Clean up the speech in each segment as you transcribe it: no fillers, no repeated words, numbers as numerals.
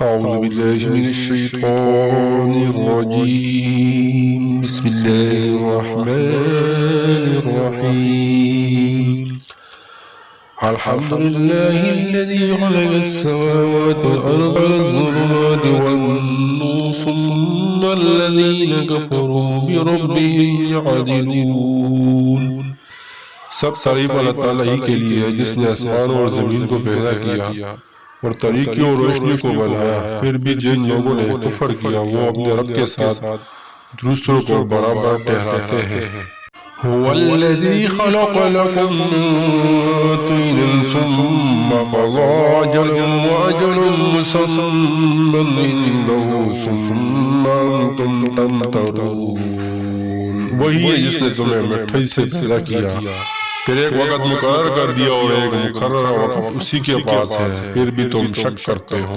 أعوذ بالله من الشيطان الرجيم بسم الله الرحمن الرحيم الحمد لله الذي خلق السماوات والأرض والظلمات والنور ثم الذين كفروا بربهم يعدلون سب تعریف اللہ تعالیٰ ہی کے لیے ہے جس نے آسمان اور زمین کو پیدا کیا اور طریقے اور روشنی کو بنایا، پھر بھی جن لوگوں نے کفر کیا وہ اپنے رب کے ساتھ دوسروں کو برابر ٹھہراتے ہیں۔ هو الذي خلق لكم من طين ثم قضى أجلا وأجل مسمى عنده ثم أنتم تمترون۔ وہی ہے جس نے تمہیں مٹی سے پیدا کیا، پھر ایک وقت مقرر کر دیا اور ایک مقررہ وقت اسی کے پاس ہے، پھر بھی تم شک کرتے ہو۔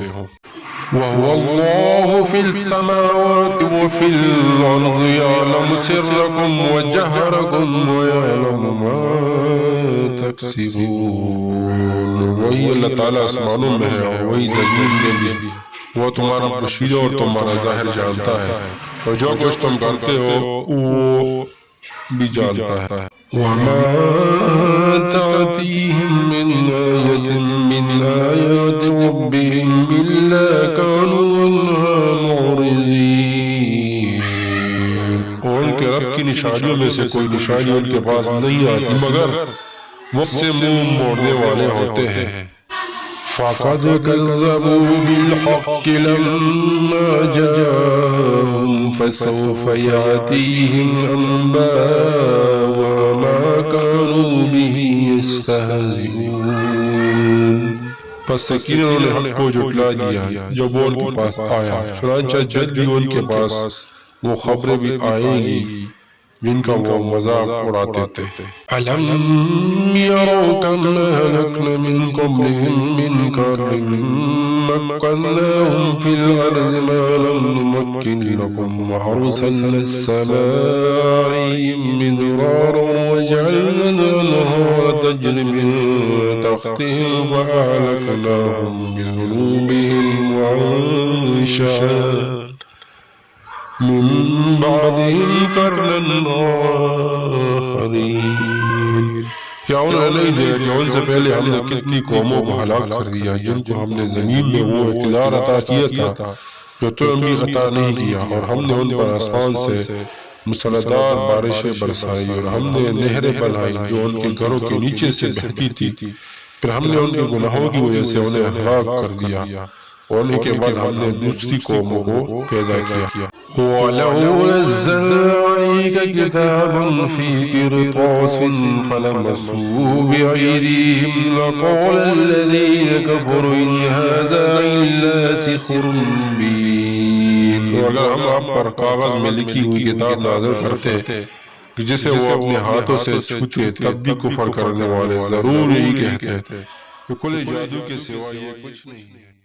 وَهُوَ اللَّهُ فِي السَّمَاوَاتِ وَفِي الْأَرْضِ يَعْلَمُ سِرَّكُمْ وَجَهْرَكُمْ وَيَعْلَمُ مَا تَكْسِبُونَ۔ وہی اللہ تعالیٰ آسمانوں میں ہے اور وہی زمین میں بھی، وہ تمہارا پوشیدہ اور تمہارا ظاہر جانتا ہے، اور جو کچھ تم کرتے ہو وہ بھی جانتا ہے۔ وَمَا تَأْتِيهِم مِّنْ آيَةٍ مِّنْ آيَاتِ رَبِّهِمْ إِلَّا كَانُوا عَنْهَا مُعْرِضِينَ۔ اور ان کے رب کی نشانیوں میں سے کوئی نشانی ان کے پاس نہیں آتی مگر وہ سے منہ موڑنے والے ہوتے ہیں۔ فَقَدْ كَذَّبُوا بِالْحَقِّ لَمَّا جَاءَهُمْ فَسَوْفَ يَأْتِيهِمْ أَنبَاءُ مَا كَانُوا بِهِ يَسْتَهْزِئُونَ۔ پس یقیناً انہوں نے حق کو جھٹلا دیا جب وہ ان کے پاس آیا، چنانچہ جلدی ان کے پاس وہ خبریں بھی آئیں گی جن کا وہ مذاق اڑاتے تھے۔ أَلَمْ يَرَوْا كَمْ أَهْلَكْنَا مِنْ قَبْلِهِمْ مِنْ قَرْنٍ مَّكَّنَّاهُمْ فِي الْأَرْضِ مَا لَمْ نُمَكِّن لَكُمْ وَأَرْسَلْنَا السَّمَاءَ عَلَيْهِم مِّدْرَارًا وَجَعَلْنَا الْأَنْهَارَ تَجْرِي مِن تَحْتِهِمْ فَأَهْلَكْنَاهُمْ بِذُنُوبِهِمْ وَأَنشَأْنَا من بعدهم قرنا آخرین۔ کیا انہیں نہیں دیا کہ ان سے پہلے ہم نے کتنی قوموں کو ہلاک کر دیا جن کو ہم نے زمین میں وہ اقتدار عطا کیا تھا جو تمہیں بھی عطا نہیں کیا، اور ہم نے ان پر آسمان سے مسلسل بارشیں برسائی، اور ہم نے نہریں بنائی جو ان کے گھروں کے نیچے سے بہتی تھی، پھر ہم نے ان کے گناہوں کی وجہ سے انہیں ہلاک کر دیا، اور ان کے بعد ہم نے دوسری قوموں کو پیدا کیا۔ وَلَوْ نَزَّلْنَا عَلَيْكَ كِتَابًا فِي قِرْطَاسٍ فَلَمَسُّوهُ بِأَيْدِيهِمْ لَقَالَ الَّذِينَ كَفَرُوا إِنْ هَذَا إِلَّا سِحْرٌ مُّبِينٌ۔ اگر ہم آپ پر کاغذ میں لکھی ہوئی کتاب نازل کرتے جسے وہ اپنے ہاتھوں سے چھوتے تب بھی کفر کرنے والے ضرور یہی کہتے کہ کل جادو کے سوا یہ کچھ نہیں ہے۔